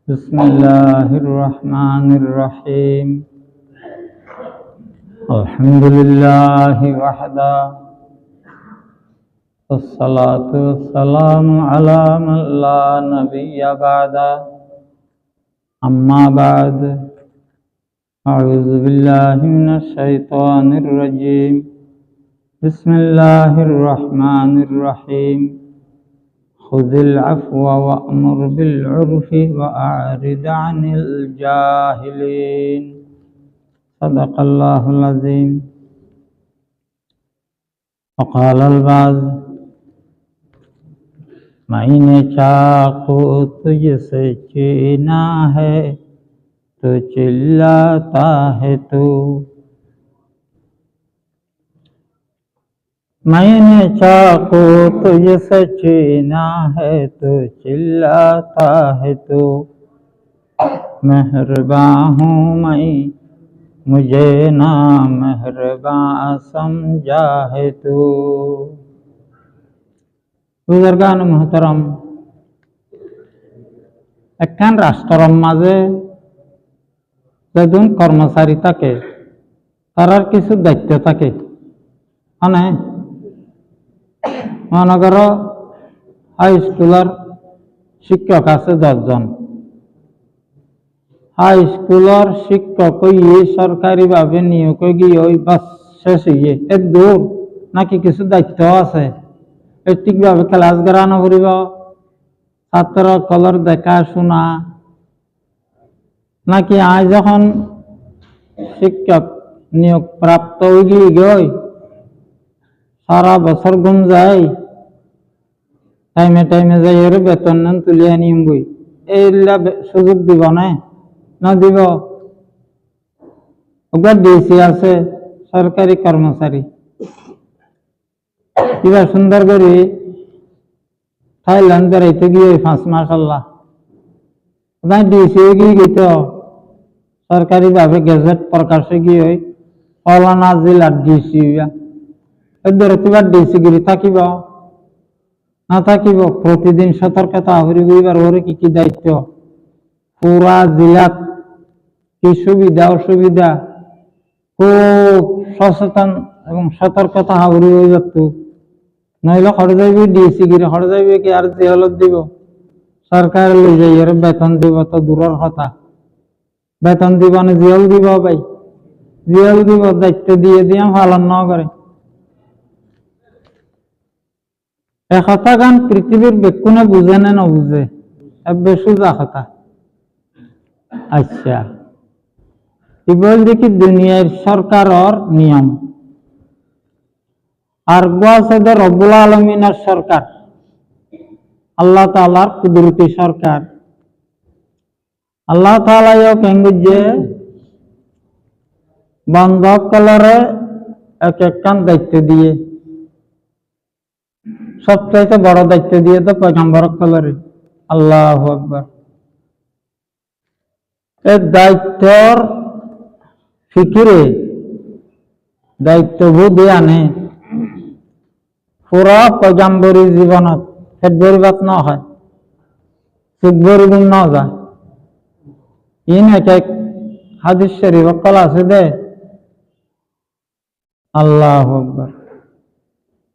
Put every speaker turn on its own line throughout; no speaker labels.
بسم الله الرحمن الرحيم الحمد لله وحده والصلاة والسلام على من لا نبي بعده أما بعد أعوذ بالله من الشيطان الرجيم بسم الله الرحمن الرحيم خذ العفو وأمر بالعرف وأعرض عن الجاهلين صدق الله العظيم وقال البعض मैंने चाकू तुझसे छीना है तो चिल्लाता है तू मैंने चाकू तुझसे छीना है तो चिल्लाता है तू मेहरबां हूँ मैं मुझे ना मेहरबां समझा है तू। बुजुर्गान मोहतरम, একখান রাষ্ট্রের মাঝে যখন কর্মচারী থাকে তার কিছু দায়িত্ব থাকে। মানে মনে করো হাই স্কুলের শিক্ষক আছে 10 জন। হাই স্কুলের শিক্ষক সরকারি ভাবে নিয়োগ গিয়ে ওই বাস শেষ হইয়ে এর দূর নাকি কিছু দায়িত্ব আছে, ঠিকভাবে ক্লাস করানো করিব, ছাত্র কলর দেখাশোনা নাকি আজ যখন শিক্ষক নিয়োগ প্রাপ্ত হয়ে গই সারা বছর ঘুম যায়, টাইমে টাইমে যাই ওর বেতন নেন তুলিয়ে নিম বই, এইগুলা সুযোগ দিব না দিব। ওগুলা ডিসি আছে সরকারি কর্মচারী, কিবা সুন্দর করে থাইল্যান্ড বেড়াইতে গিয়ে 5 মাস আল্লাহ ডিসি গিয়ে গেত সরকারি ভাবে গেজেট প্রকাশে গিয়ে ফলানা জেলার ডিসি ডিসি গিরি থাকিব না থাকিব, প্রতিদিন সতর্কতা হরিব ওরে কি কি দায়িত্ব, পুরা জেলাত কি সুবিধা অসুবিধা খুব সচেতন এবং সতর্কতা হরিব যাত। নইলে হরে যাইবে ডিসি গিরি, হরে যাইবে কি আর জেলত দিব, সরকার লই যাই এর বেতন দিব তো দূরের কথা, বেতন দিব না জেল দিব, ভাই জেল দিব, দায়িত্ব দিয়ে দিয়ে পালন ন করে। একথা গান পৃথিবীর বেকুনে বুঝে না নবুঝে, সোজা কথা। আচ্ছা এবার দেখি দুনিয়ার সরকারের নিয়ম আর আছে রব্বুল আলমিনের সরকার, আল্লাহ তাআলার কুদরতি সরকার। আল্লাহ তাআলা কেঙ্গুজে বান্দা কলরে এক একখান দায়িত্ব দিয়ে, সবচাইতে বড় দায়িত্ব দিয়ে তো পয়গম্বর কলরে। আল্লাহু আকবার। এই দায়িত্বর ফিকিরে দায়িত্ববোধ আনে পুরা পয়গম্বরী জীবনত পেট ভরিবাত ন হয়, চোখ ভরিব ন যায়। ইন এক এক হাদিস শরীফ কল আছে দে। আল্লাহু আকবার।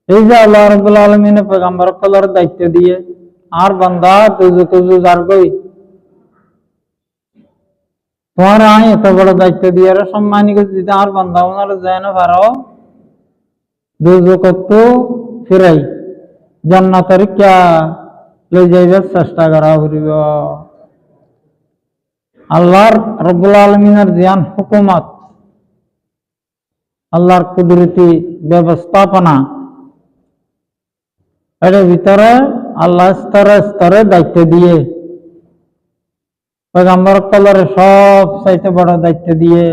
এই যে আল্লাহ রাব্বুল আলামিন পয়গম্বর কলর দায়িত্ব দিয়ে আর বান্দা তুজার গই তোমার এত বড় দায়িত্ব দিয়ে সম্মানী দিতে আর বান্দা ওনার যায় না পারো দুজকত ফিরাই জান্নাতের কিয়া লই যাইবার চেষ্টা করা করিব। আল্লাহর রাব্বুল আলামিনের জিয়ান হুকুমত, আল্লাহর কুদরতি ব্যবস্থাপনা, এর ভিতরে আল্লাহ স্তরে স্তরে দায়িত্ব দিয়ে পয়গম্বর কলরে সব চাইতে বড় দায়িত্ব দিয়ে,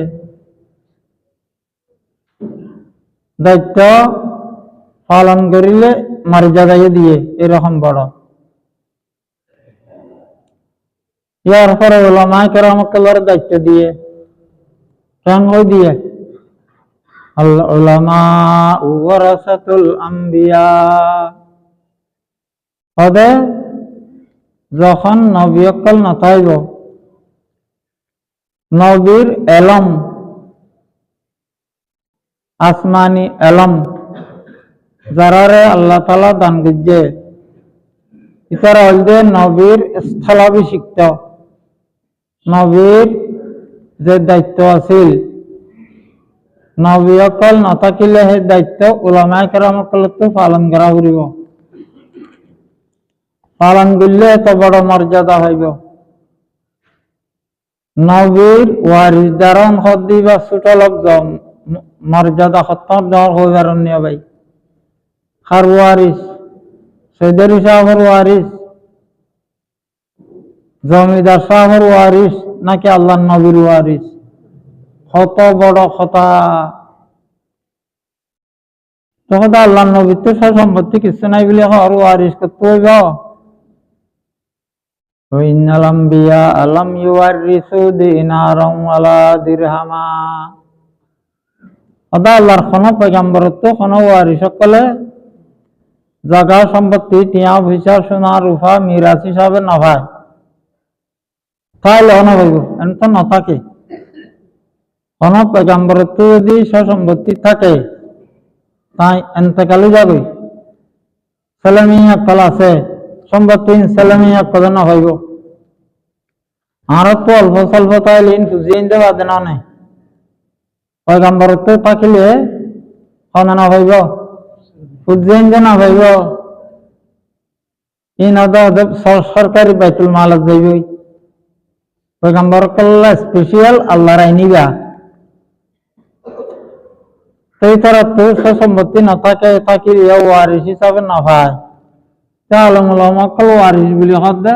দায়িত্ব পালন করিলে মর্যাদা দিয়ে এরকম বড়। ইয়ার পরে উলামায়ে কেরাম কলরে দায়িত্ব দিয়ে কেন দিয়ে আল উলামা ওয়ারাসাতুল আম্বিয়া, যখন নবী অকল নথাইব নবীর এলম, আসমানি এলম যারারে আল্লাহ তাআলা দান করছে, ইতারা হইলে নবীর স্থলাভিষিক্ত। নবীর যে দায়িত্ব আছিল, নবী অকল নথাকিলে সেই দায়িত্ব উলামায়ে কেরামসকলে পালন করা ফুরিব। পালন করলে এত বড় মর্যাদা হইব। নবীর ওয়ারিস ধারণ হদি বা ছোট লোক মর্যাদা সত্তর দর হইবার নিয়ে ভাই। খার ওয়ারিস, সৈদারি সাহেবের ওয়ারিস, জমিদার সাহেবের ওয়ারিস নাকি আল্লাহ নবীর ওয়ারিস? কত বড় কথা! তখন আল্লাহ নবীর তো সব সম্পত্তি কিছু নাই বলে হর ওয়ারিস করতে হইব। ইন্নাল আম্বিয়া আলাম ইউয়ারিসু দিনারাম ওয়ালা দিরহামা। আল্লাহর কোন পয়গম্বরত্ব কোন ওয়ারিস সকলে জায়গা সম্পত্তি টিয়া পয়সা সোনা রূপা মিরাজ হিসাবে নভায়, তাহলে হইব এমন তো নথাকে। কোন পয়গম্বরত্ব যদি সম্পত্তি থাকে তাই এতেকালে যাবে। ছেলেমেয়ে অকল আছে, সম্পত্তি ছেলেমেয়ে অকল না হইব। আর তো অল্প স্বল্প তাইলে পুজিয়ে নিতে বাদে না নেই। পয়গম্বরত্ব থাকিলে হন না হইব, পুজিয়ে নিতে না হইব। সরকারি বাইতুল মালত যাইব। পয়গম্বর কল্লা স্পেশাল আল্লাহর আইনিবা। সেই তারা তো সম্পত্তি না থাকে, থাকিলে ওয়ারিস হিসাবে না পায়, তাহলে মুলামাকল ওয়ারিস বলি হদ দে।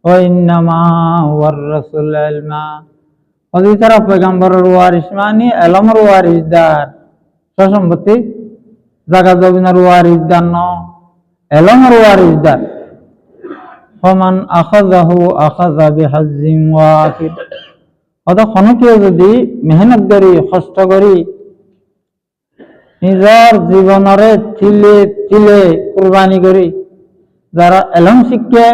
ওয়াইন্নামা ওয়ারাসুল ইলমা। ওই তারা পয়গম্বরের ওয়ারিস মানে এলমের ওয়ারিসদার। সম্পত্তি জায়গা জমিনের ওয়ারিসদার ন, এলমের ওয়ারিসদার। ফমান আখাযাহু আখাযা বিহাজ্জিন ওয়াফির। অত কোনো কেউ যদি মেহনত করি, কষ্ট করি, নিজের জীবনরে তিলে তিলে কুরবানি করি যারা এলম শিখে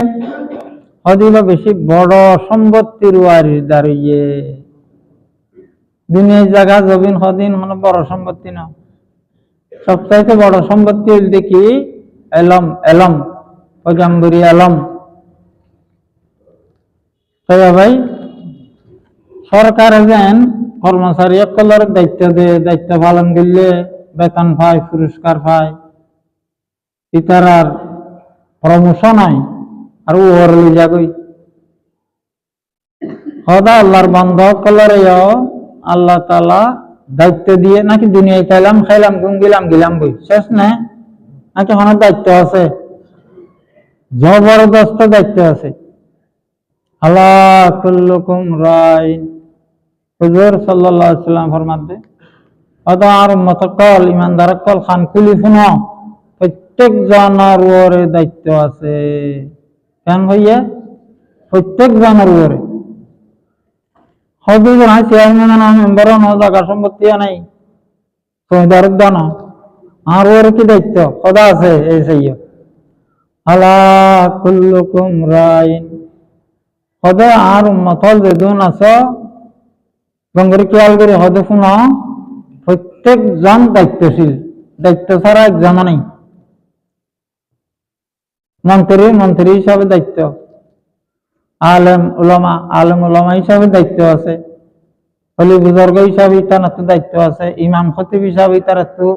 হদিব বেশি বড় সম্পত্তির ওয়ারিসদার হইয়ে। দুনিয়ার জায়গা জমিন হদিন মানে বড় সম্পত্তি না, সবচাইতে বড় সম্পত্তি হইল দেখি এলম, এলম পয়গম্বরী এলম। তাই ভাই সরকারে যেন কর্মচারী সকলের দায়িত্ব দে, দায়িত্ব পালন করলে বেতন পায়, পুরস্কার পায়, ইতারার প্রমোশন হয় আর ওর যাগই সদা আল্লাহর বন্ধ সকলের আল্লাহ তাআলা দায়িত্ব দিয়ে নাকি দুনিয়ায় চাইলাম খাইলাম ঘুম গিলাম গিলাম বই শেষ না, নাকি অনেক দায়িত্ব আছে, জবরদস্ত দায়িত্ব আছে। আল্লাহ কুল্লুকুম রাইন। হুজুর সাল্লাল্লাহু আলাইহি ওয়াসাল্লাম ফরমাতে অদা আর উম্মতকল ইমানদার কল খান খুলি শুনো, প্রত্যেক জনের উপরে দায়িত্ব আছে। কেন হইয়া? প্রত্যেক জনের উপরে। হয়তো না চেয়ারম্যান মেম্বার ন, জায়গা সম্পত্তি নাই, জমিদার দান, আর ওর কি দায়িত্ব? খোদা আছে এই সেই। আল্লাহ কুল্লুকুম রাইন। হদে আর উম্মতল যেদিন আছো গঙ্গরি খেয়াল করে হদে শুনো, প্রত্যেক জন দায়িত্বশীল, দায়িত্ব ছাড়া একজন নেই। মন্ত্রী মন্ত্রী হিসাবে দায়িত্ব, আলেম উলামা হিসাবে দায়িত্ব আছে, হলি বুজুর্গ হিসাবে তার তো দায়িত্ব আছে, ইমাম খতিব হিসাবে তার তো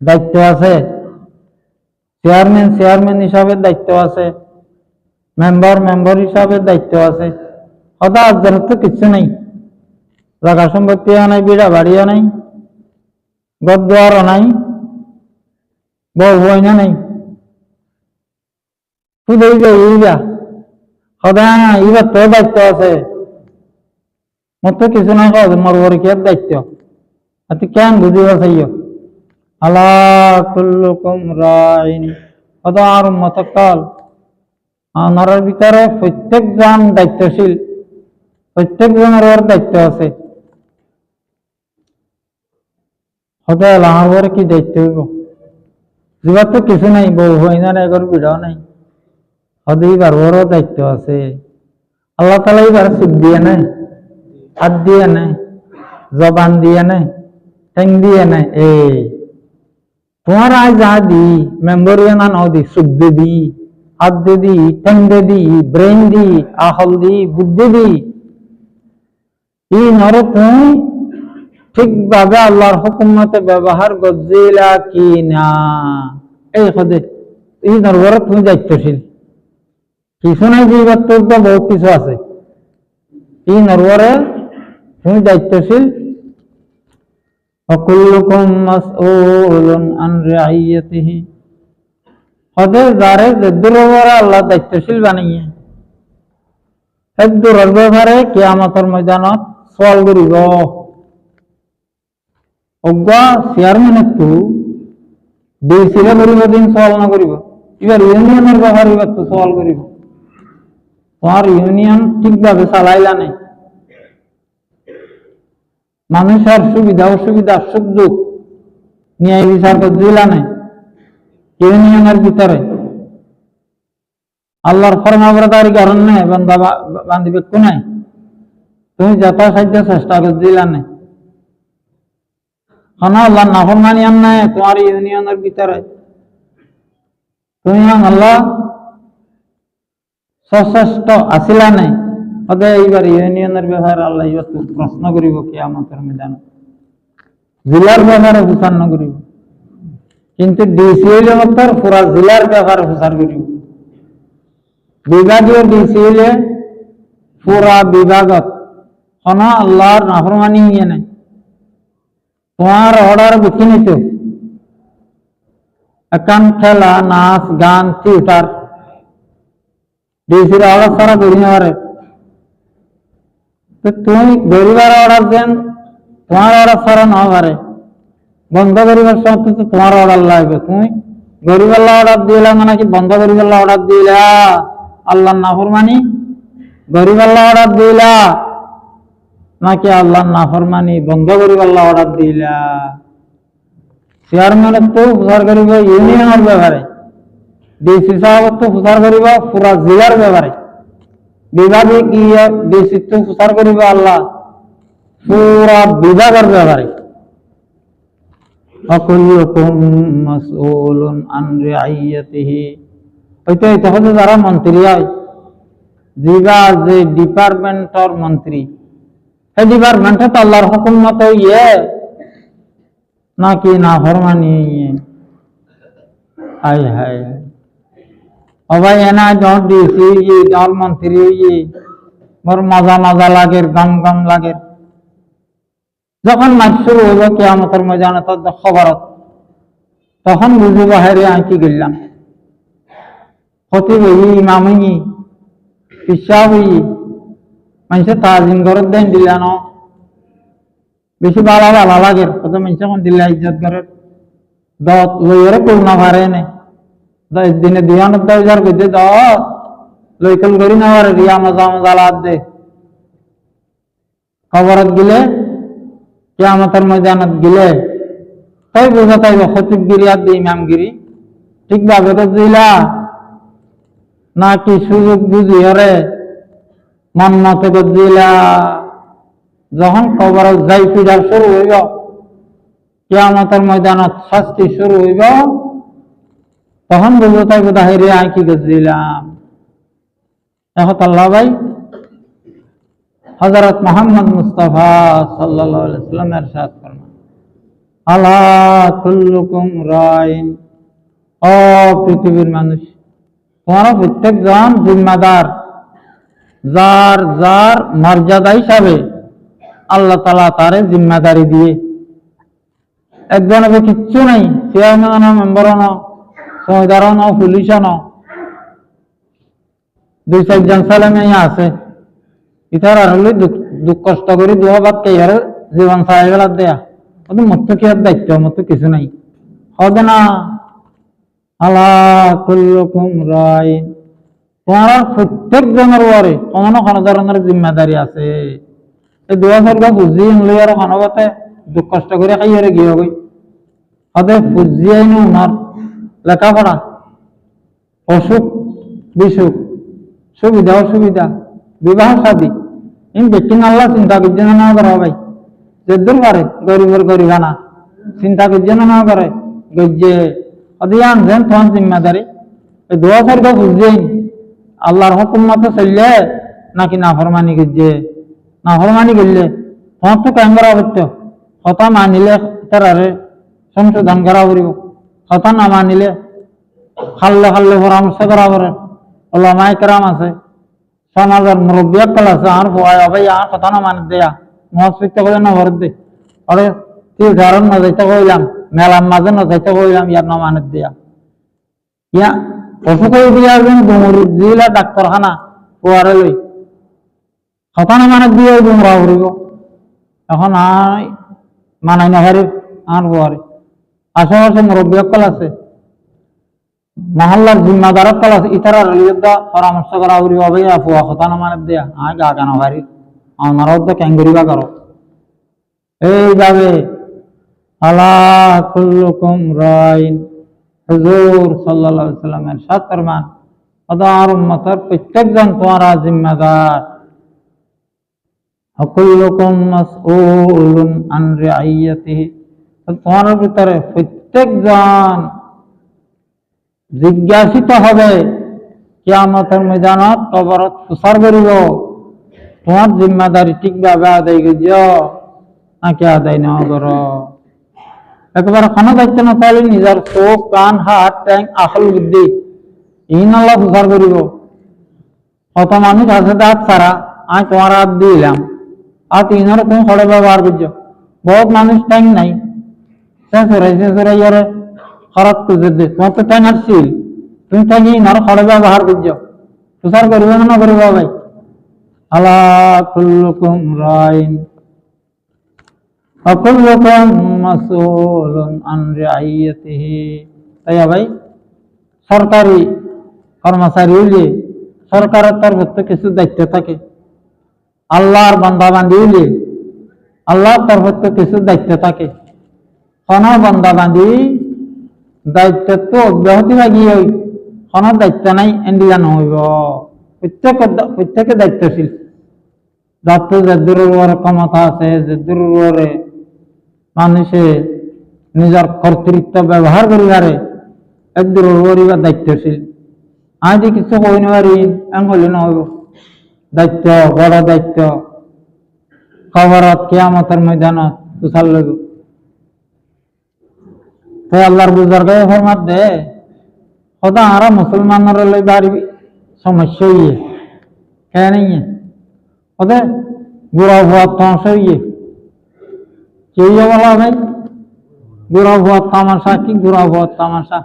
দায়িত্ব আছে, চেয়ারম্যান হিসাবে দায়িত্ব আছে, মেম্বার হিসাবে দায়িত্ব আছে। হদা আজের তো কিছু নেই, জায়গা সম্পত্তি নাই, বিড়া বাড়িও নাই, গদ্দারও নাই, বউ বইনা নাই, শুধু ইবা সদা ইবার তো দায়িত্ব আছে। মোর তো কিছু না কয় মোর পরীক্ষার দায়িত্ব। তুই কেন বুঝিব চাইও? আল্লাহ কুল্লুকুম রাইন। সদা আর উম্মতকল আনার ভিতরে প্রত্যেকজন দায়িত্বশীল, প্রত্যেকজনের ওর দায়িত্ব আছে। সদা আমার কি দায়িত্ব হইব? জীবার তো কিছু নাই, বউ হইনা এগর বিড়াও নাই, হদে এবার ওরও দায়িত্ব আছে। আল্লাহ তাআলা এবার সুখ দিয়ে নাই, হাত দিয়ে নেয়, জবান দিয়ে নেয়, ঠ্যাং দিয়ে নেয়। এই তোমার আয় যা দি মেম্বর না নাও দি, সুখ দে দি, হাত দে দি, ঠ্যাং দে দি, ব্রেন দি, আহল দি, বুদ্ধি দি, ই নরে তুমি ঠিকভাবে আল্লাহর হুকুম মতে ব্যবহার গজিলা কি না, এই খদে ই নরবরে তুমি দায়িত্বশীল। কিছু নাই যে তোর তো বহুত কিছু আছে, ই নরবরে তুমি দায়িত্বশীল। وكلكم مسؤول عن رعيته, হদে যারে যেদুর ব্যাপারে আল্লাহ দায়িত্বশীল বানিয়ে সেদুরের ব্যাপারে কিয়ামতের ময়দানত সওয়াল করিব। অজ্ঞা চেয়ারম্যানের তো ডিসিরে করিব দিন সওয়াল না করিব, এবার ইউনিয়নের ব্যাপারে এবার তো সওয়াল করিব। তোমার ইউনিয়ন ঠিকভাবে চালাইলা নাই, মানুষের সুবিধা অসুবিধা সুখ দুঃখ ন্যায় বিচার করছিলা নাই ইউনিয়নের ভিতরে, আল্লাহর ফরমাবরদারি কারণ নেই, বান্দিবে নাই, তুমি যথাসাধ্য চেষ্টা করছিলা নাই, আল্লাহ নাফরমানি নাই তোমার ইউনিয়নের ভিতরে, তুমি আল্লাহ সচেষ্ট আসিলা নাই। এইবার ইউনিয়নের ব্যাপারে আল্লাহ এবার প্রশ্ন করিব কিয়ামতের ময়দানে, জেলার ব্যাপারে বিচার না করিব, কিন্তু ডিসি হইলে মাত্র পুরা জেলার ব্যাপারে বিচার করিব। বিভাগীয় ডিসি হইলে পুরা বিভাগত কোন আল্লাহর নাফরমানি নিয়ে নাই, তোমার অর্ডার বুঝি নিত এখন খেলা নাচ গান থিয়েটার ডিসির অর্ডার ছাড়া করি না পারে, তুমি গরিবার অর্ডার দেন, তোমার অর্ডার ছাড়া না পারে, বন্ধ করিবার সময় তো তোমার অর্ডার লাগবে, তুমি গরিবাল্লাহ অর্ডার দিলা মানে কি বন্ধ করিবাল্লাহ অর্ডার দিলা আল্লাহর নাফরমানি, গরিবাল্লাহ অর্ডার দিলা নাকি আল্লাহর নাফরমানি বন্ধ করিবাল্লাহ অর্ডার দিলা। চেয়ারম্যানের তো প্রচার করিব ইউনিয়নের ব্যাপারে, ডিসি সাহেব তো প্রচার করিব পুরা জেলার ব্যাপারে, বিভাগে গিয়ে ডিসি তো প্রচার করিব আল্লাহ পুরা বিভাগের ব্যাপারে। যারা মন্ত্রী হয় যিবা যে ডিপার্টমেন্টর মন্ত্রী, সেই ডিপার্টমেন্টে তো আল্লাহর হুকুম মতো ইয়ে নাকি নাফরমানি ইয়ে, হাই হাই অবাই এনা যখন ডিসি ইয়ে যখন মন্ত্রী ইয়ে মোর মজা মজা লাগে, গম গম লাগে, যখন মাছ শুরু হইব কিয়ামতের ময়দানে তোর খবরত, তখন বুঝব হায়রে আমি কি গেলাম, খতিব হই, ইমাম হই, পিসা হই, মানুষে তাজিম ঘরত দেন দিলা ন বেশি ভালো ভালো লাগে, কত মানুষ এখন দিল্লা ইজ্জত করে দত লইরে কল না পারে নে, দিনে 2,000 গজে দত লইকল করি না পারে, রিয়া মজা মজা লাভ দে, খবরত গিলে কিয়ামতের ময়দানত গিলে তাই বোঝা তাইব খতিবগিরি আর ইমামগিরি ঠিকভাবে তো দিলা নাকি সুযোগ বুঝি হরে মন মতে দিলা। যখন খবরত যাই ফিরার শুরু হইব, কিয়ামতের ময়দানত শাস্তি শুরু হইব, তখন বুঝবো তাই বোধ হেরে আই কি দিলাম। এখন আল্লাহ ভাই হযরত মুহাম্মদ মুস্তাফা সাল্লাল্লাহু আলাইহি ওয়াসাল্লাম ইরশাদ ফরমান, আলা কুল্লুকুম রাইন, ও পৃথিবীর মানুষ তোমরা প্রত্যেকজন জিম্মাদার, যার যার মর্যাদা হিসাবে আল্লাহ তাআলা তারে জিম্মাদারি দিয়ে, একজনের কিচ্ছু নাই, চেয়ারম্যান ন, মেম্বার ন, সহদার ন, পুলিশ ন, 2-4 জন ছেলে মেয়ে আছে, ইতার আর হলে দুঃখ কষ্ট করে দুহাবাদ কে আর জীবন চাই গেলার দেয়া, ওদের মতো কি আর দায়িত্ব মতো কিছু নাই, হবে না। আলা কুল্লুকুম রাইন, তোমার প্রত্যেক জনের ওয়ারে কোনো না কোনো ধরনের জিম্মাদারি আছে। এই 2 বুঝি লই আর খানবাতে দুঃখ কষ্ট করে খাই আর গিয়ে গই, ওদের বুঝিয়াই না ওনার লেখাপড়া, অসুখ বিসুখ, সুবিধা অসুবিধা, বিবাহ শাদী, বেকিন আল্লাহ চিন্তা করছে না করে ভাই যেদূর পারে গরিবের গরিবানা চিন্তা করছে না করে গজ্জে অদিয়া আনছেন তোমার জিম্মাদারি দোয়া করবে বুঝছেন আল্লাহর হুকুম মতো চললে নাকি নাফরমানি করছে নাফরমানি করলে তোমার তো কেন করা হচ্ছে কথা মানিলে তারারে সংশোধন করা পড়ব কথা না মানিলে খাললে খাললে পরামর্শ করা পড়ে ওলামায়ে কেরাম আছে সমাজের মুরব্বী একল আছে আর ভয় ভাই আর কথা না মানে দেয়া মহাসিকটা করে না ভর দে আরে তুই ঘর না যাইতে কইলাম মেলার মাঝে না যাইতে কইলাম ইয়ার না মানে দেয়া ইয়া অসুখ হয়ে দিয়ে আসবেন ডুমুর জিলা ডাক্তারখানা পোয়ারে লই কথা না মানে দিয়ে ডুমরা উড়িব এখন আর মানাই না হারে আর পোয়ারে আশেপাশে মুরব্বী একল আছে মহল্লার জিম্মাদার একল আছে ইতারা রেলিয়দা পরামর্শ করা উড়িব ভাই পোয়া কথা না মানে দেয়া আয় গা কেন ভারি আমারও তো ক্যাঙ্গুরিবা করো এইভাবে আল্লাহ কুল্লুকুম রাইন হুজুর সাল্লাল্লাহু আলাইহি সাল্লামের সাত ফরমান আদার উম্মতের প্রত্যেকজন তোমারা জিম্মাদার কুল্লুকুম মাসউলুন আন রাইয়াতিহি তোমার ভিতরে প্রত্যেকজন জিজ্ঞাসিত হবে কিয়ামতের ময়দানত কবরত প্রচার করিব তোমার জিম্মাদারি ঠিকভাবে আদায় করিছ নাকি আদায় না করো একেবারে কোনো দায়িত্ব না তাহলে নিজের চোখ কান হাত ট্যাং আসল বুদ্ধি ইন আল্লাহ প্রচার করিব কত মানুষ আছে দাঁত ছাড়া আমি তোমার হাত দিলাম আর তিনের তুমি খড়ে ব্যবহার করছো বহুত মানুষ ট্যাং নাই সে ইয়ারে খরচ তুজে দে তোমার তো ট্যাং আসছিল তুমি ট্যাং ইনার খড়ে ব্যবহার করছো প্রচার করিব না করিব ভাই আলা কুল্লুকুম রাইন وكلكم مسؤول عن رعيته তাই ভাই সরকারি কর্মচারী হইলে সরকারের তরফ থেকে কিছু দায়িত্ব থাকে আল্লাহর বান্দা বান্দি হইলে আল্লাহর তরফ থেকে কিছু দায়িত্ব থাকে কোনো বান্দা বান্দি দায়িত্ব তো অব্যাহতি লাগি হই কোনো দায়িত্ব নাই এন্ডিয়া নহইব প্রত্যেকে দায়িত্বশীল যত যেদূর ক্ষমতা আছে যেদূর মানুষে নিজের কর্তৃত্ব ব্যবহার করিবারে একদূর করিবার দায়িত্বশীল আজ কিছু কই নারি এম হলে নহব দায়িত্ব বড় দায়িত্ব খবরত কিয়ামতের ময়দানত তুষার লইব তো আল্লাহর বুজুর্গ ফরমাত দে খোদা আরা মুসলমানরা লই বাড়ি সমস্যা ইয়ে কেন ইয়ে ওদের বুড়া ভুয়া তামাশা ইয়ে কেউ বলা ভাই बुरा हुआ तमाशा की बुरा हुआ तमाशा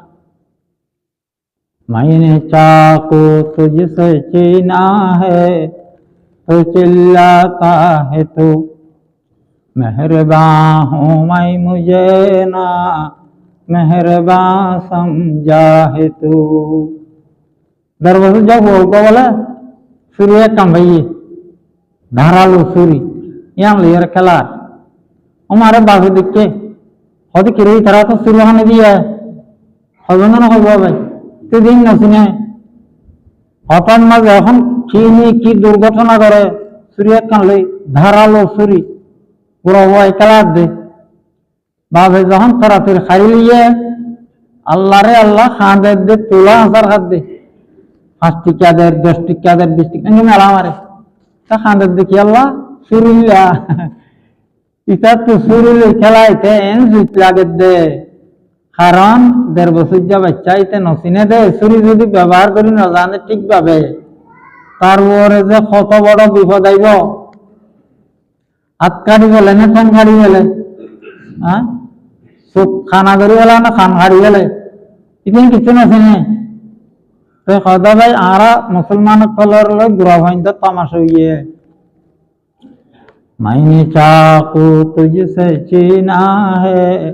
मैंने चाकू तुझसे छीना है तो चिल्लाता है तू मेहरबान हूँ मैं मुझे ना मेहरबान समझा है तू दरवाजा जब होगा बोला सूर्य कम भाई धारालू सूरी यहाँ लेयर खेला हमारे बाजू दिख के হয়তো কিরে তারা তো শুরুখানে দিয়ে হবে না হইব ভাই দিন না শুনে হঠাৎ মাঝে এখন কি দুর্ঘটনা করে চুরি একখান লই ধারালো চুরি পুরো ওয়াই কালার দে বাবে যখন তাড়াতাড়ি খাই লিয়ে আল্লাহ রে আল্লাহ খাঁদের দে তোলা আসার হাত দে 5 টিকা দের 10 টিকা দের 20 টিকা মেলা মারে তা খাঁদের দেখি আল্লাহ চুরি লিয়া ইটা তো শুরুলে খেলাইতে জিত লাগে দে কারণ 1.5 বছর যা বাচ্চা ইতে নসিনে দে চুরি যদি ব্যবহার করি না জানে ঠিকভাবে তারপরে যে কত বড় বিপদ আইব হাত কাটি গেলে না ঠ্যাং কাটি গেলে হ্যাঁ চোখ খানা ধরি গেলে না খান হারি গেলে ইতিন কিছু নসিনে তো সদা ভাই আরা মুসলমান কলর লই বুড়া ভাইন্দ তামাশা হইয়ে मैंने चाकू तुझसे छीना है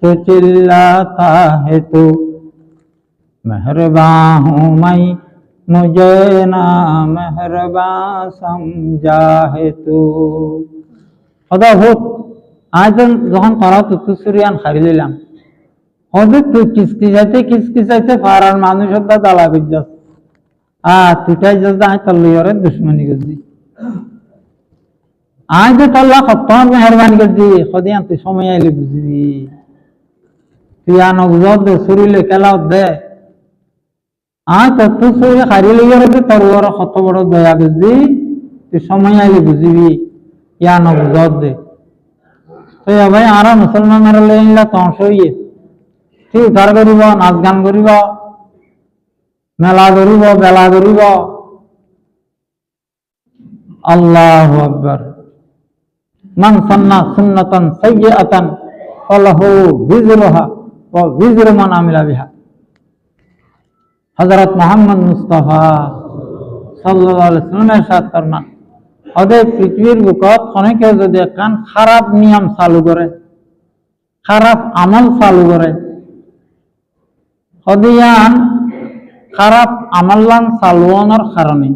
तो चिल्लाता है तू मेहरबान हूँ मैं मुझे ना मेहरबान समझा है तू खुदा होत आज যখন তারা তুতুসুরিয়ান খারি দিলাম হদে তুই কিসকি চাইতে ফারার মানুষের দা দালা বিজ্জাস তুইটাই যাস আয় তল্লিয়রে দুশ্মনী গজি আজ যে তোল্লা কত মেহরবানি করছি সদিয়া তুই সময় আইলে বুঝবি তুই নগজত দে চুরিলে কেলাও দে আজ তো চুরি হারি লেগে তোর ওর কত বড় দয়া বুঝবি তুই সময় আইলে বুঝবি ইয়া নগজত দে তো ভাই আর মুসলমানের লেনলা তংস হইয়ে তুই উদ্ধার করিব নাচ গান করিব মেলা করিব বেলা করিব আল্লাহু আকবার মান সান্না সুন্নাতান সাইয়্যাতান ফালাহু বিজরুহা ওয়া বিজরু মান আমিলা বিহা হযরত মুহাম্মদ মুস্তাফা সাল্লাল্লাহু আলাইহি ওয়াসাল্লাম ইরশাদ ফরমান ওদের পৃথিবীর বুকত অনেকে যদি কান খারাপ নিয়ম চালু করে খারাপ আমল চালু করে হদিয়ান খারাপ আমলান চালুয়ানোর কারণে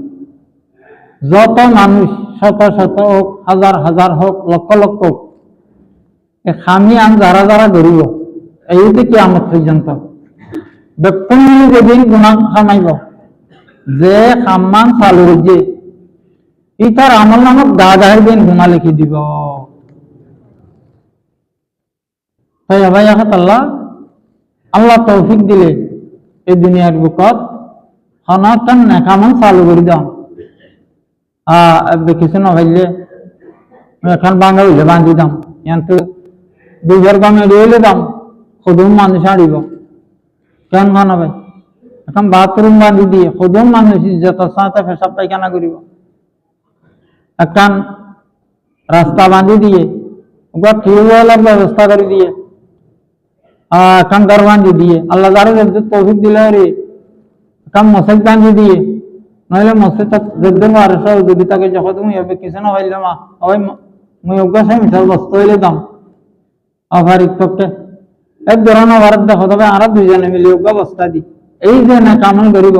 যত মানুষ শত শত হোক হাজার হাজার হোক লক্ষ লক্ষ হোক খামি আন যারা যারা গরিব এই যে কিয়ামত পর্যন্ত ব্যক্তি যেদিন গুণা খামাইব যে খাম্মান চালু হইছে ইতার আমল নামক দাদার দিন গুণা লিখি দিব তাই ভাই আল্লাহ আল্লাহ তৌফিক দিলে এই দুনিয়ার বুকত হনাতন নেকামন চালু করে দাও কিছু নভাইলে এখন বাঙা হইলে বান্ধি দাম কিন্তু দুইবার গামে রইলে দাম সদুম মানুষ আড়িব কেন খানা ভাই এখন বাথরুম বান্ধি দিয়ে সদুম মানুষ যত সাথে পেশাব পায়খানা করিব এখন রাস্তা বান্ধি দিয়ে টিউবওয়েলের ব্যবস্থা করে দিয়ে এখন ঘর বান্ধি দিয়ে আল্লাহ যারা তৌফিক দিলে রে এখন মসজিদ বান্ধি দিয়ে নইলে মসজিদ যেদিন আর সহযোগিতাকে যখন তুমি হবে কিছু না হইলে মা ওই মুই অজ্ঞাসে মিঠাল বস্তু হইলে দাম অভারিক পক্ষে এক ধরনের ভারত দেখো তবে আর দুইজনে মিলে অজ্ঞ বস্তা দি এই যে না কামল করিব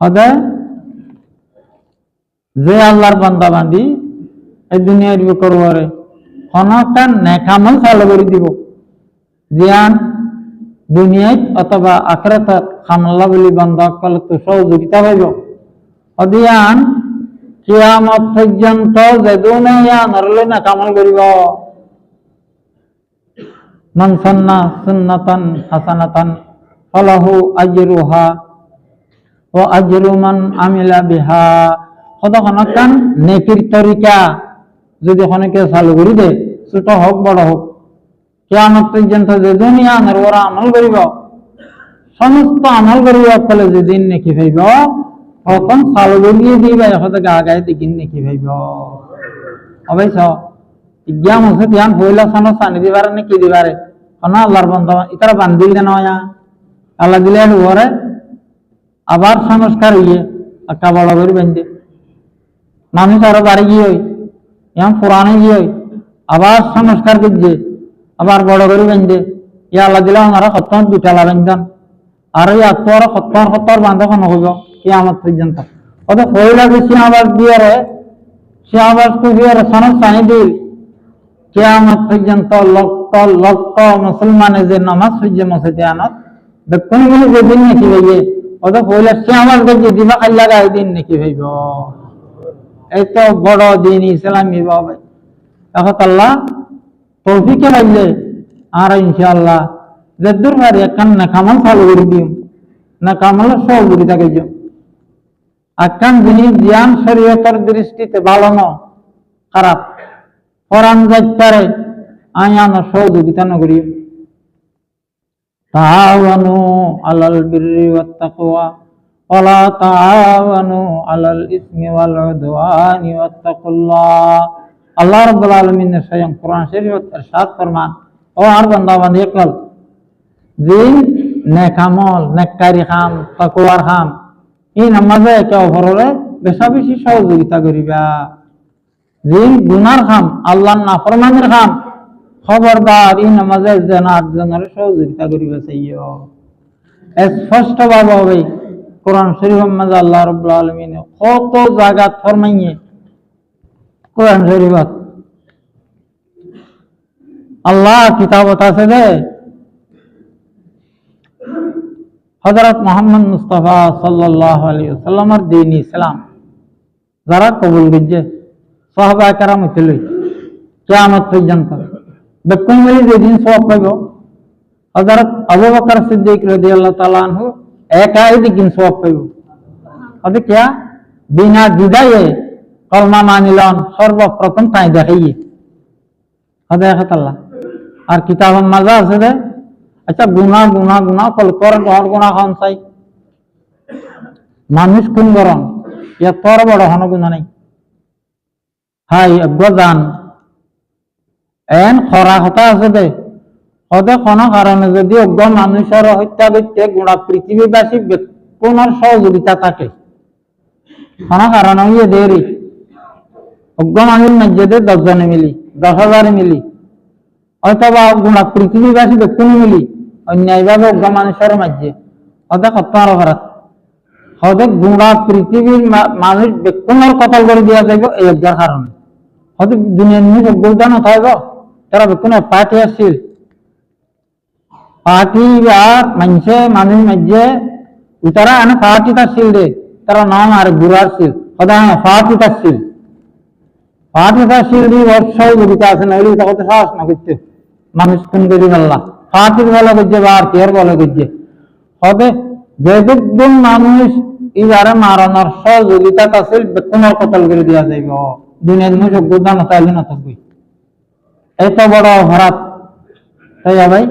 সদায় যে আল্লাহর বান্দা বান্ধি এই দুনিয়ার করবরে হনটা নেকামল চালু করে দিব জিয়ান দুনিয়ায় অথবা আখিরাতত খামল্লা বলি বান্দা কলে তো সহযোগিতা পাইব অদিয়ান কিয়ামত পর্যন্ত যেদুনে নরলে না কামল করিব মান সান্না সুন্নাতান হাসানাতান ফালাহু আজরুহা ওয়া আজরু মান আমিলা বিহা কতক্ষণ নেকির তরিকা যদি অনেকে চালু করে দে ছোট হোক বড় হোক কিয়ামত পর্যন্ত যে দুনিয়া ওরা আমল করিব সমস্ত আমল করিব ফলে যেদিন নেকি ভাইব তখন চালু করিয়ে দিবা এখন গা গায়ে দেখিন নেকি ভাইব অবশ্য জ্ঞান হচ্ছে ধ্যান হইলা সানো সানি দিবারে নাকি দিবারে না আল্লাহর বন্ধ ইতারা বান্ধিল দেন আল্লাহ দিলে ঘরে আবার সংস্কার হইয়ে একটা বড় করে বান্ধে মানুষ আরো বাড়ি গিয়ে এমন পুরানে গিয়ে আবার সংস্কার করছে আবার বড় করে বান্ধে ইয়া আল্লাহ দিলে ওনারা সত্তর বিটালা বান্ধন আর এই আত্মর সত্তর বান্ধব নহব কি আমার পর্যন্ত অত হইলা যে আবার দিয়ে সে আবার কুবিয়ার সনদ চাই দিল কিয়ামত পর্যন্ত লক্ষ লক্ষ মুসলমানে যে নামাজ পড়ছে মসজিদে আনত কোন কোন যেদিন নাকি ভাইয়ে অত হইলে সে আমার কাছে দিবা খাল্লা গায়ে দিন নাকি ভাইব এত বড় দিন ইসলামী ভাবে এখন আল্লাহ তৌফিকে লাগলে আর ইনশাআল্লাহ যদ্দুর পারি একখান নাকামল চালু করে দিও নাকামল সহযোগিতা করিও একখান জিনিস জ্ঞান শরীয়তের দৃষ্টিতে ভালো ন খারাপ ফরান যাইতারে আয়ান সহযোগিতা নগরী তাআওয়ানু আলাল বিররি ওয়াত তাকওয়া ওয়ালা তাআওয়ানু আলাল ইসমি ওয়াল উদওয়ানি ওয়াত্তাকুল্লাহ আল্লাহ রাব্বুল আলামিন স্বয়ং কোরআন শরীফত ইরশাদ ফরমান ও আর বান্দা বান্দী কল জিন নেকামল নেককারি খাম তাকওয়ার খাম এই নামাজে একে অপরের বেশি সহযোগিতা করিবা জিন গুনার খাম আল্লাহর নাফরমানির খাম খবরদার এই নামাজে জনের সহযোগিতা করিবা চাইও স্পষ্ট ভাবে হবে কোরআন শরীফের মাঝে আল্লাহ রাব্বুল আলামিন কত জায়গা ফরমাইয়ে কোরআন শরীফত আল্লাহ কিতাবত আছে দে হযরত মুহাম্মদ মুস্তাফা সাল্লাল্লাহু আলাইহি ওয়াসাল্লামের দ্বীন ইসলাম যারা কবুল করছে সাহাবা কেরাম হইছিল কিয়ামত পর্যন্ত বেকুন মিলি যেদিন সওয়াব পাইব হযরত আবু বকর সিদ্দিক রাদিয়াল্লাহু তাআলা আনহু একাই দিন সওয়াব পাইব আদে কিয়া বিনা দ্বিধায়ে কলমা মানিলন সর্বপ্রথম তাই দেখাইয়ে আদে আল্লাহ আর কিতাবের মাঝে আছে যে আচ্ছা গুনাহ গুনাহ গুনাহ কল কর গুনাহ খান চাই মানুষ কোন গরম ইয়া তোর বড় হন গুনাহ নাই হাই গজান এন খরা কথা আছে দে ওদে কোনো কারণে যদি অজ্ঞ মানুষের হত্যা করতে গোড়া পৃথিবীবাসী কোন সহযোগিতা থাকে কোনো কারণে ইয়ে দেরি অজ্ঞ মানুষ মসজিদে 10 জনে মিলি 10,000 মিলি অথবা গোড়া পৃথিবীবাসী কোন মিলি অন্যায়ভাবে অজ্ঞ মানুষের মাঝে ওদে কত্তার ভারত ওদে গোড়া পৃথিবীর মানুষ বেকুনের কতল করে দিয়া যাইব এই অজ্ঞার কারণে ওদে দুনিয়ার নিউজ অজ্ঞতা না থাকব তারা বেকুনের পার্টি আসছিল পার্টি আর মানুষ মাঝে তারা এনে পার্টি আসছিল দে তারা নাম আর গুড়ার ছিল ওদা পার্টি আসছিল পার্টি আসছিল দিয়ে সহযোগিতা আছে না ওই কথা সাহস না করতে মানুষ কোন করি আল্লাহ পার্টির ভালো করছে বা আর কেয়ার ভালো করছে হবে যেদিন মানুষ ইবারে মারানোর সহযোগিতা আছে বেকুনের কতল করে দেওয়া যাইব দুনিয়ার মানুষ অজ্ঞতা না চাইলে না থাকবে এত বড় অপরাধ তাই ভাই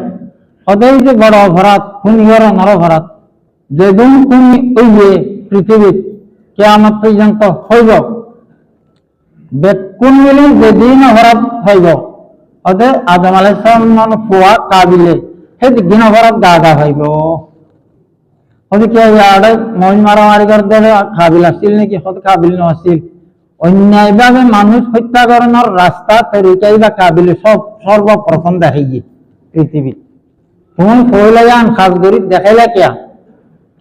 ওদের যে বড় অপরাধ কোন ইয়ার অপরাধ যেদিন কোন ওই পৃথিবীর কিয়ামত পর্যন্ত হইব বেকুন মিলি যেদিন অপরাধ হইব ওদের আদম আলাইহিস সালাম ফুয়া কাবিলে সেই দিন অপরাধ গা হইব ওদের কি আড়ে মহিষ মারামারি করে দেবে কাবিল আসছিল নাকি হয়তো কাবিল নছিল অন্যায়ভাবে মানুষ হত্যা করানোর রাস্তা তরিকাই বা কাবিলে সর্বপ্রথম দেখাইয়ে পৃথিবী তুমি কইলে যান খাস করি দেখাইলে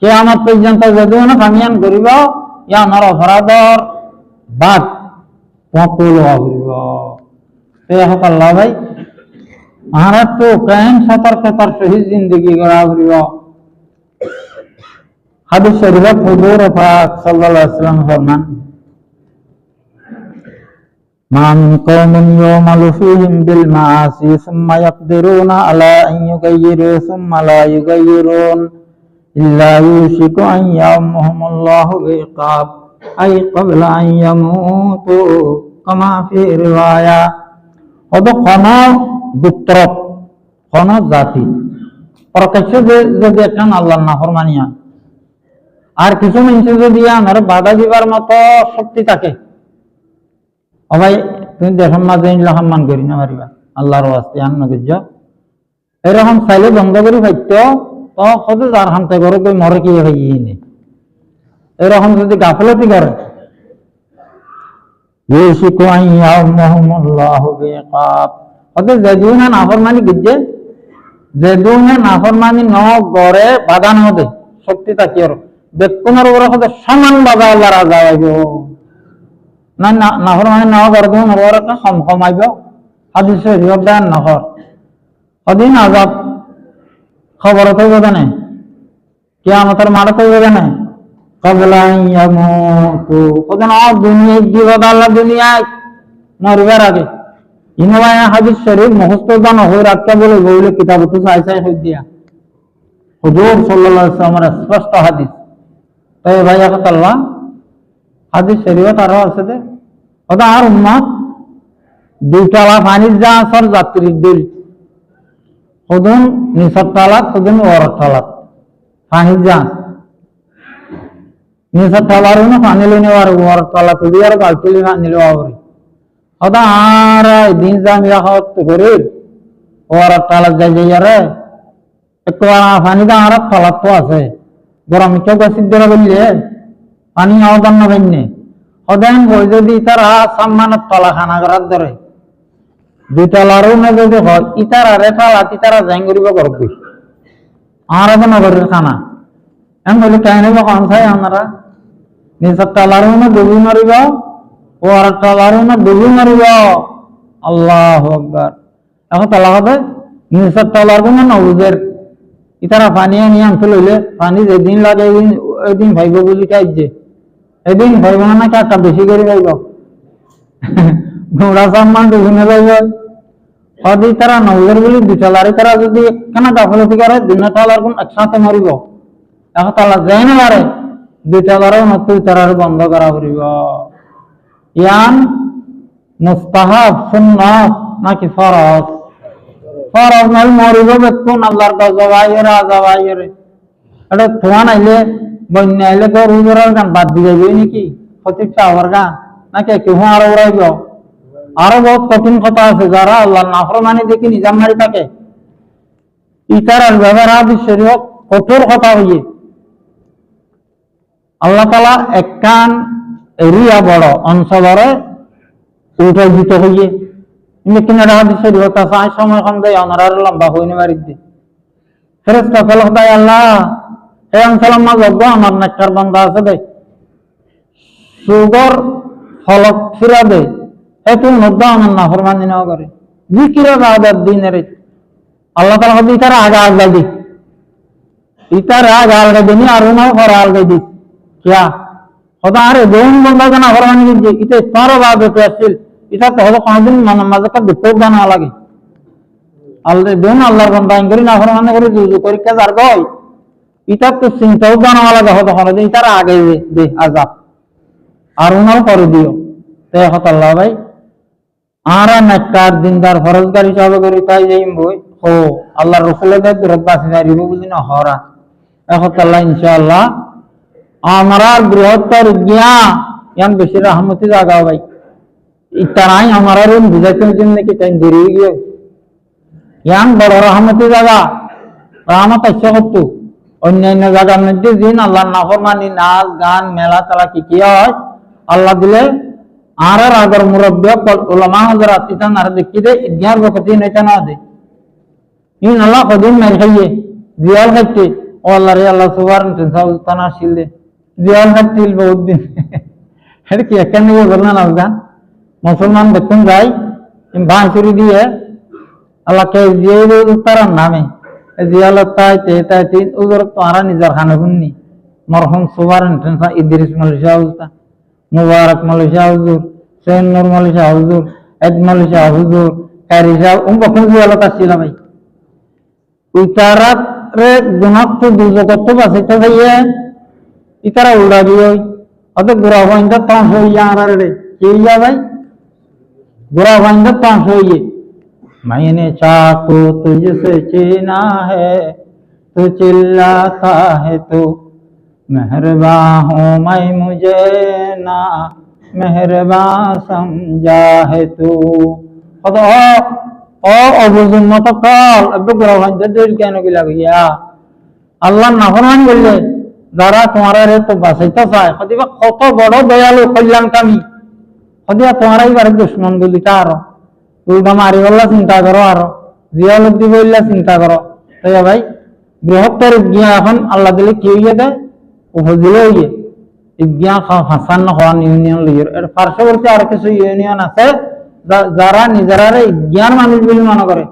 কিয়ামত পর্যন্ত যদিও না কামিয়ান করিব ইয়া আমার অপরাধর বাদ পকল হইব এই আল্লাহ ভাই মহারাজ তো কেন সতর্কতার সহিত জিন্দগি গড়া করিব হাদিস শরীফে হুজুর পাক সাল্লাল্লাহু আলাইহি ওয়াসাল্লাম ফরমান মান কওমুন ইয়ামালু ফীহিম বিল মাআসি সুম্মা ইয়াকদিরুনা আলা আন ইউগাইয়িরু সুম্মা লা ইউগাইয়িরুন ইল্লা ইউশিকু আন ইয়ামহুমুল্লাহু বিইকাব আই ক্বাবলা আন ইয়ামুতু কামা ফি রিওয়ায়া ওদ কোন গোত্র কোন জাতি প্রকাশ্যে যদি একজন আল্লাহর নাফরমানিয়া আর কিছু মানুষ যদি আমার বাধা দিবার মতো শক্তি থাকে ভাই তুমি দেশের মাঝে সম্মান করি না পারিবা আল্লাহর ওয়াস্তে আন নগজ এরকম চাইলে বন্ধ করি পাইত তো কত যার হামতে করে তুই মরে কি হইনি এরকম যদি গাফলতি করে ইউশিকু আন ইয়ামহুমুল্লাহু বিইকাব ওদের যেদিন নাফরমানি গিয়ে যেদিন নাফরমানি ন গড়ে বাধা ন দে শক্তি থাকি আর বেকুনের উপরে কত সমান বাধা আল্লাহ রাজা আইব না নাফরমানি ন গড়ে দিন ওর একটা কম আইব হাদিস শরীফ দান নহর অদিন আযাব খবর তো জানে কিয়ামতের মাঠে তো জানে ক্বাবলা আন ইয়ামুতু ওদিন দুনিয়া জীবন আল্লাহ দুনিয়ায় মরবার আগে ইনওয়ায় হাদিস শরীফ মুখস্থ জানা হয়ে রাখতে বলে বলে কিতাব তো চাই হই দিয়া হুজুর সাল্লাল্লাহু আলাইহি ওয়াসাল্লামের স্পষ্ট হাদিস তাই ভাই আল্লাহ হাদিস শরীফ আরো আছে দে ওটা আর উম্মত দুইতলা পানির যা আসর যাত্রীর দিল ওদিন নিচর তালাত ওদিন ওর তালাত পানির যা নিচর তালার পানি লিনে ওর তালাত দিয়ে আর বালতি পানি লিওয়া ওটা আর দিন জামিয়া হত করে ওর তালাত যাই যাই একটু পানি দা আর তালাত তো আছে গরম কেউ গাছের ধরে বললে পানি আওদান না পাইনে ওদেন বই যদি তারা সম্মানের তলা খানা করার ধরে দুতলারও না যদি হয় ইতার আরে তালাত ইতারা জাইন করিব করবি আর এখন নগরের খানা এমন বলি কেন কম চাই আপনারা নিজের তালারও না ডুবি মারিব ওর তালারও না ডুবি মারিব আল্লাহু আকবার এখন তালা হবে নিজের তালার কোনো নবুজের ইতারা পানি নিয়ে আনতে লইলে পানি যেদিন লাগে ওই দিন ভাইব বুঝি খাইছে এদিন ভাইব না কি একটা বেশি করে ভাইব ঘোড়া সম্মান দুগুণে যাইব যদি তারা নজর বলি দুটালারি তারা যদি একখানা গাফলতি করে দুটালার কোন একসাথে মরিব এখন তালা যাই না পারে দুটালারও নতুন তারার বন্ধ করা পড়িব ইয়ান মুস্তাহাব সুন্নাত নাকি ফরজ ফরজ নয় মরিব বেকুন আল্লাহর গজবাইরে আজাবাইরে এটা ধোঁয়া নাইলে বন্যা আইলে তো রুজরার গান বাদ দিয়ে যাবে নাকি ক্ষতি চাওয়ার গান নাকি কেউ আরো উড়াইব আরো বহুত কঠিন কথা আছে যারা আল্লাহ নাফরমানি দেখি নিজাম মারি থাকে ইতারার ব্যবহার হাদিস শরীয়ত কঠোর কথা হইয়ে আল্লাহ তাআলা একখান এরিয়া বড় অঞ্চলরে উঠে দিত হইয়ে কিনারা হাদিস শরীয়ত আছে সময় কম দেয় অনারার লম্বা হইনি মারি দিয়ে ফেরেশতা কল খোদাই আল্লাহ এই অঞ্চলের মাঝে আমার নেককার বান্দা আছে দে সুগর ফলক ফিরা দে এত মধ্যে আমার নাফরমানি না করে জিকির আবাদত দিনের আল্লাহ তাআলা হদি তার আগে আলগা দি ইতার আগে আলগা দিনি আর না পর আলগা দি কিয়া খোদা আরে দেন বন্দা না নাফরমানি দি ইতে তার ইবাদত আসিল এটা তো হলো কোনদিন মাঝে কা দুঃখ গানা লাগে আল্লাহ দেন আল্লাহর বান্দা ইনকরি নাফরমানি করে জুজু করি কে যার গয় এটা তো চিন্তাও গানা লাগে হতো কোনদিন তার আগে দে আযাব আর উনাও করে দিও তে হত আল্লাহ ভাই আরা নেককার দিনদার ফরজগার হিসাবে করি তাই যাই বই ও আল্লাহ রসুলের দূরত বাঁচি যাইব বুঝি না হরা এখন আল্লাহ ইনশাআল্লাহ আমরা বৃহত্তর জ্ঞা ইয়ান বেশি রহমতি জাগাও ভাই ইতারাই আমার রুম বুঝাইতে জন্য কি টাইম দেরি গিয়ে ইয়ান বড় রহমতি জাগা রহমত আছে হতো অন্যান্য জায়গার মধ্যে দিন আল্লাহ নাফরমানি নাচ গান মেলা তালা কি কি হয় আল্লাহ দিলে আর আগর মুরব্বী উলামা হযরত ইতান আর দেখি দে ইজ্ঞার বকতি নেতা না দে ইন আল্লাহ কদিন মের খাইয়ে জিয়াল খাইতে ও আল্লাহ রে আল্লাহ সুবহান তানা শিল দে জিয়াল খাইতিল বহুত দিন হেড কি একখান নিয়ে বলনা না গান মুসলমান দেখুন যাই বাঁশুরি দিয়ে আল্লাহ কে জিয়ে দে তার নামে জিয়ালত তাইতে তাইতে উজর তারা নিজর খানা গুন্নি মরহুম সুবহান ইদ্রিস মালশা উস্তা মুবারক মালশা হুজুর সেন নূর মালশা হুজুর এদ মালশা হুজুর কারিশা বকন জিয়ালত আসছিল ভাই ইতারাত রে গুনাহ তো দুজগত বাসিতে ভাইয়া ইতারা উড়া দিও অত গুরা হইন্দা তাঁস হইয়া আর রে কি ইয়া ভাই गुरा बंद पाँच ये मैंने चाकू तुझसे छीना है तू चिल्लाता है तो मेहरबा हूँ मैं मुझे ना मेहरबा समझा है तू खुद ओ अबू जुम्मत कल अब गुरा बंद दिल कहने की लग गया अल्लाह नाफरमान बोले जरा तुम्हारा रे तो बसैता सा खुद कत बड़ो दयालु कल्याण कामी সদিয়া তোমারাই বারে দুশ্মন বলি তার উল্টা মারি বললা চিন্তা করো আরো জিয়ালুদ্দি বললা চিন্তা করো তাই ভাই বৃহত্তর ইজ্ঞা এখন আল্লাহ দিলে কি হইয়ে দেয় উপজিলে হইয়ে ইজ্ঞা হাসান হওয়ান ইউনিয়ন লইয়ের এর পার্শ্ববর্তী আর কিছু ইউনিয়ন আছে যারা নিজেরা ইজ্ঞান মানুষ বলে মনে করে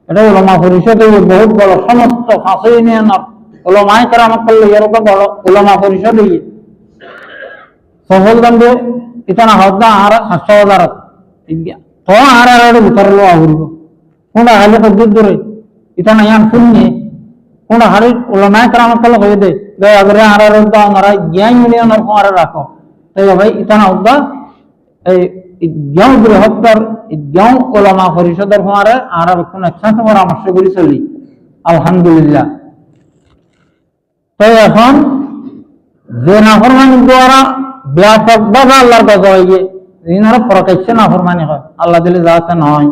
এটা ওলামা পরিষদ বহুত বড় সমস্ত 5 ইউনিয়নের ওলামায়ে কেরামত লইয়ের বড় ওলামা পরিষদ হইয়ে সফল গন্ধে इतना होता आरा 7,000 तो आरा भीतर लो आवरिब कोणा हाले पद्धत दूरे इतना यान शून्य कोणा हारे उलमाए करामत कल होय दे गे अगर आरा रोदा हमारा ज्ञान मिलियन और को आरा राखो तो भाई इतना होता ए ज्ञान बृहत्तर ज्ञान उलमा परिषदर हमारे आरा कोन अच्छा से परामर्श करी चली আলহামদুলিল্লাহ তো এখন যে নাফরমানি দ্বারা ব্যাপকভাবে আল্লাহর কাছে হইয়ে ইনারা প্রকাশ্যে নাফরমানি হয় আল্লাহ দিলে যাতে নয়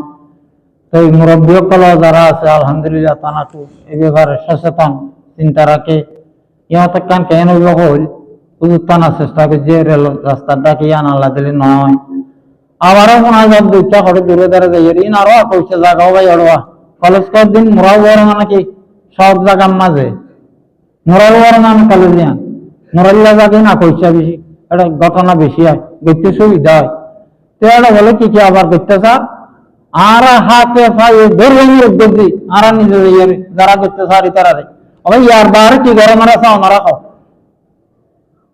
তো এই মুরব্বী সকল যারা আছে আলহামদুলিল্লাহ তানাকু এই ব্যাপারে সচেতন চিন্তা রাখে ইহাতে কান কেন হইল উত্তানা চেষ্টা করে যে রেল রাস্তাটা কি আন আল্লাহ দিলে নয় আবারও মনে হয় দুইটা করে দূরে দাঁড়ে যাই ইনারও কইছে জায়গাও ভাই অড়বা কলেজ কর দিন মোরাও বড় নাকি সব জায়গার মাঝে মোরাও বড় নাম কলেজিয়ান মোরাল্লা জাগে না কইছে বেশি এটা ঘটনা বেশি হয় দেখতে সুবিধা হয় তো এটা বলে কি আবার করতে স্যার আর হাতে পায়ে ধরে উদ্যোগ দিই আর নিজে যারা করতে স্যার তারা ভাই ইয়ার বার কি গরম রাখা আমরা খাও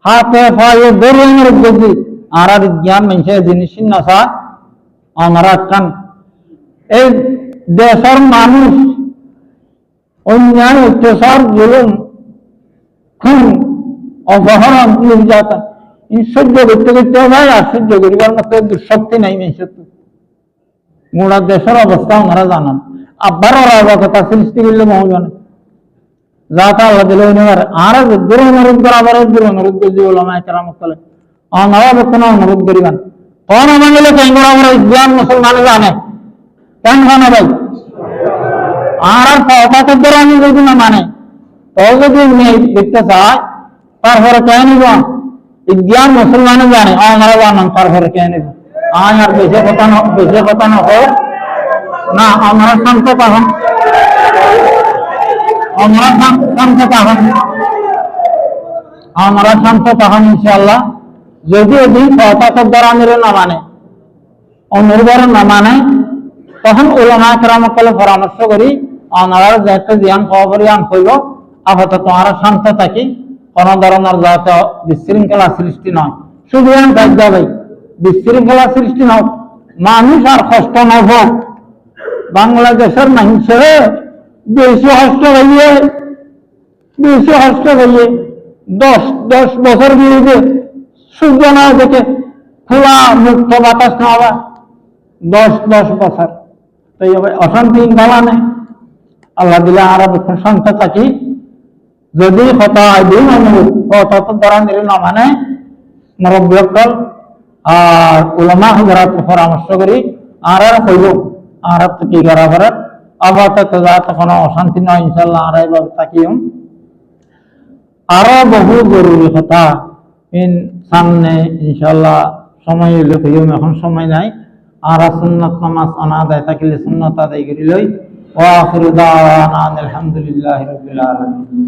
হাতে পায়ে ধরে উদ্যোগ দিই আর জ্ঞান মানুষের জিনিস নসা আমরা কান এই দেশের মানুষ অন্যায় অত্যাচার জুলুম খুন অপহরণ নির্যাতন সহ্য করতে করতে হয় আর সহ্য করিবার মতো দুঃশক্তি নাই মানুষের গোড়া দেশের অবস্থা ওনারা জানান আব্বার ওরা অবকতা সৃষ্টি করলে মহজনে যা তা আল্লাহ দিলে আর দূর অনুরোধ করা আবার দূর অনুরোধ করছি ওলামায়ে কেরাম বলে ওনারা কোনো অনুরোধ করিবেন কোন মানলে কেন আমরা ইসলাম মুসলমানে জানে কেন জানে ভাই আর কথা তো আমি যদি না মানে তো যদি দেখতে চায় তারপরে কেন নিব ইসলাম মুসলমানে জানে আমরা জানান তারপরে কেন নিব আর বেশি কথা না হোক না আমরা শান্ত পাহন আমরা শান্ত পাহন ইনশাআল্লাহ যদি ওদিন কথা দ্বারা না মানে অনুর্বর না মানে তখন উলামায়ে কেরামকে পরামর্শ করি ওনারা যাতে জ্ঞান খবর আন হইল আপাতত আমরা শান্ত থাকি কোন ধরনের যাতে বিশৃঙ্খলা সৃষ্টি নয় শুধু কাজ যাবে বিশৃঙ্খলা সৃষ্টি নয় মানুষ আর কষ্ট না হোক বাংলাদেশের মানুষের বেশি কষ্ট হইয়ে 10 বছর বিরুদ্ধে সূর্য না দেখে খোলা মুক্ত বাতাস না হওয়া 10 বছর তো অশান্তি ভালা নেই আল্লাহ দিলে আর শান্ত থাকি যদি কথা দিন অনুরোধ কথা তো ধরা নিলে না মানে মুরব্বিয়কল আর উলামা হযরত পরামর্শ করি আর হইল আর তো কি করা করে আপাতত যা তখন অশান্তি নয় ইনশাআল্লাহ আর এইভাবে থাকিও আরো বহু জরুরি কথা সামনে ইনশাআল্লাহ সময় হইলে হইও এখন সময় নাই আর সুন্নাত নামাজ অনাদায় থাকিলে সুন্নাত আদায় করিলই ওয়া আখিরু দাওয়ানা আলহামদুলিল্লাহি রাব্বিল আলামিন।